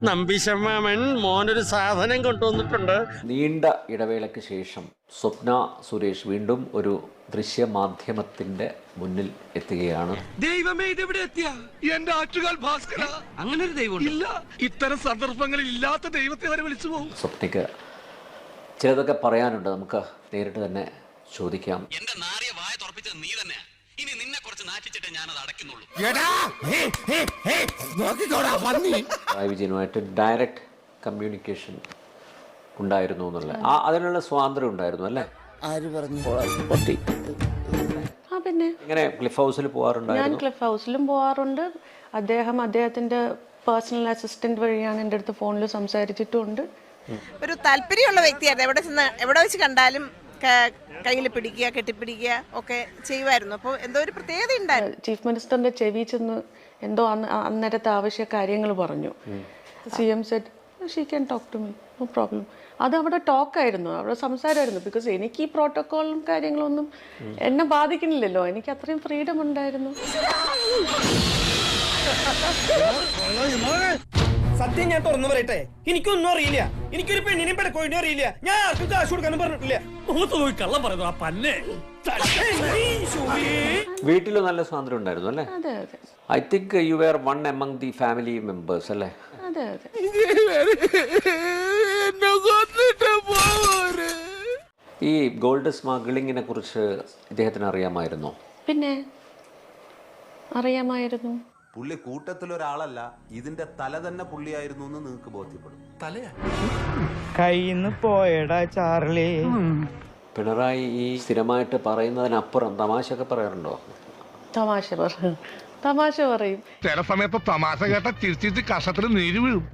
നമ്പിശമാമൻ മോനൊരു സാധനം കൊണ്ടുവന്നിട്ടുണ്ട്. നീണ്ട ഇടവേളയ്ക്ക് ശേഷം സ്വപ്ന സുരേഷ് വീണ്ടും ഒരു ദൃശ്യമാധ്യമത്തിന്റെ മുന്നിൽ എത്തുകയാണ്. ദൈവമേ, ഇതെവിടെ എത്തിയ എന്റെ ആറ്റുകാൽ ഭാസ്കര. അങ്ങനെ ഒരു ദൈവം ഇല്ല. ഇത്തരം സന്ദർഭങ്ങളിൽ ഇല്ലാത്ത ദൈവത്തെ വരെ വിളിച്ചു പോകും. സ്വപ്നയ്ക്ക് ചിലതൊക്കെ പറയാനുണ്ട്, നമുക്ക് നേരിട്ട് തന്നെ ചോദിക്കാം. എന്റെ നാറിയ വായ തുറപ്പിച്ചത് നീ തന്നെ. ഇനി നിന്നെ കുറച്ച് നാറ്റിച്ചിട്ട് ഞാനത് അടയ്ക്കുന്നുള്ളൂ. പിണറായി വിജയനുമായിട്ട് ഡയറക്റ്റ് കമ്മ്യൂണിക്കേഷൻ ഉണ്ടായിരുന്നു എന്നുള്ള അതിനുള്ള സ്വാതന്ത്ര്യം ഉണ്ടായിരുന്നു അല്ലേ? ആര് പറഞ്ഞു? പിന്നെ ഇങ്ങനെ ക്ലിഫ് ഹൗസിൽ പോകാറുണ്ടായിരുന്നു? ഞാൻ ക്ലിഫ് ഹൗസിലും പോകാറുണ്ട്. അദ്ദേഹത്തിന്റെ പേഴ്സണൽ അസിസ്റ്റന്റ് വഴിയാണ് എൻ്റെ അടുത്ത് ഫോണിൽ സംസാരിച്ചിട്ടുണ്ട്. ഒരു താല്പര്യമുള്ള വ്യക്തിയായിരുന്നു. എവിടെ വെച്ച് കണ്ടാലും കയ്യിൽ പിടിക്കുക, കെട്ടിപ്പിടിക്കുക ഒക്കെ ചെയ്യുമായിരുന്നു. അപ്പോൾ എന്തോ ഒരു പ്രത്യേകത ഉണ്ടായിരുന്നു. ചീഫ് മിനിസ്റ്ററിന്റെ ചെവി ചെന്ന് എന്തോ അന്നേരത്തെ ആവശ്യ കാര്യങ്ങൾ പറഞ്ഞു. CM said she can talk to me, no problem. അത് അവിടെ ടോക്കായിരുന്നു, അവിടെ സംസാരമായിരുന്നു. ബിക്കോസ് എനിക്ക് ഈ പ്രോട്ടോക്കോളും കാര്യങ്ങളൊന്നും എന്നെ ബാധിക്കുന്നില്ലല്ലോ. എനിക്ക് അത്രയും ഫ്രീഡം ഉണ്ടായിരുന്നു. സത്യം ഞാൻ തുറന്നു പറയട്ടെ, എനിക്കൊന്നും അറിയില്ല. എനിക്കൊരു പെണ്ണിനെയും പെടക്കോഴിനെയും അറിയില്ല. ഞാൻ ആർക്കും കാശ് കൊടുക്കാനും പറഞ്ഞിട്ടില്ല. കള്ളം പറയുന്നു ആ പന്നെ. വീട്ടിൽ നല്ല സ്വാതന്ത്ര്യം ഉണ്ടായിരുന്നു അല്ലേ? അതെ അതെ. I think you were one among the family members അല്ലേ? അതെ അതെ. ഈ ഗോൾഡ് സ്മഗ്ലിങ്ങിനെ കുറിച്ച് ഇദ്ദേഹത്തിന് അറിയാമായിരുന്നോ? പിന്നെ അറിയാമായിരുന്നു. പുള്ളി കൂട്ടത്തിലൊരാളല്ല, ഇതിന്റെ തല തന്നെ പുള്ളിയായിരുന്നു എന്ന് നിങ്ങൾക്ക് ബോധ്യപ്പെടും. കയ്യിന്ന് പോയടാ ചാർലി. പിണറായി ഈ സ്ഥിരമായിട്ട് പറയുന്നതിനപ്പുറം തമാശയൊക്കെ പറയാറുണ്ടോ? തമാശ പറയും. ചില സമയത്ത് തമാശ കേട്ട ചിരിച്ചിട്ട് കഷത്തിൽ നീര് വീഴും.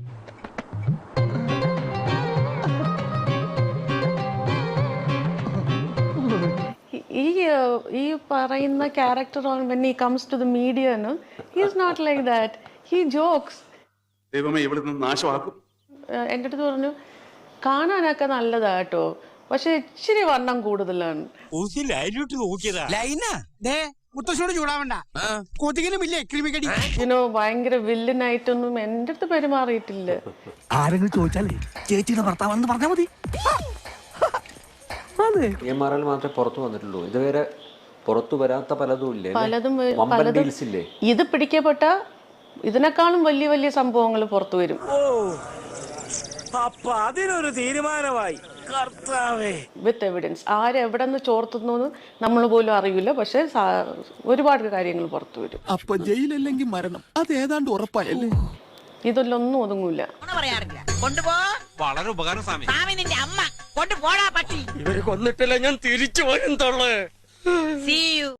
ഈ പറയുന്ന character when he comes to the media, no, he is not like that. He jokes. ദൈവമേ, ഇവിടുന്ന് നാശമാക്കും. എൻ്റെ അടുത്ത് പറഞ്ഞു, കാണാനൊക്കെ നല്ലതാട്ടോ, പക്ഷെ ഇച്ചിരി വണ്ണം കൂടുതലാണ്. ഭയങ്കര വില്ലനായിട്ടൊന്നും എൻ്റെ അടുത്ത് പെരുമാറിയിട്ടില്ല. ആരെങ്കിലും ചോദിച്ചാലേ ചേച്ചിയുടെ ഭർത്താവാണെന്ന് പറഞ്ഞാൽ മതി. EMRL മാത്രമേ പുറത്തു വന്നിട്ടുള്ളൂ. ഇതുവരെ പുറത്തു വരാത്ത പലതും ഇല്ലേ? ഇത് പിടിക്കപ്പെട്ട ഇതിനേക്കാളും വലിയ വലിയ സംഭവങ്ങൾ പുറത്തു വരും. അതിനൊരു തീരുമാനമായി. With evidence. ആരെവിടെ നിന്ന് ചോർത്തുന്നു നമ്മൾ പോലും അറിയില്ല. പക്ഷെ ഒരുപാട് കാര്യങ്ങൾ പുറത്തു വരും. അപ്പൊ ജയിലല്ലെങ്കിൽ മരണം, അത് ഏതാണ്ട് ഉറപ്പായല്ലേ? ഇതിലൊന്നും ഒതുങ്ങൂല. വളരെ ഉപകാരം സ്വാമി. ഇവര് കൊന്നിട്ടില്ല, ഞാൻ തിരിച്ചു വരും.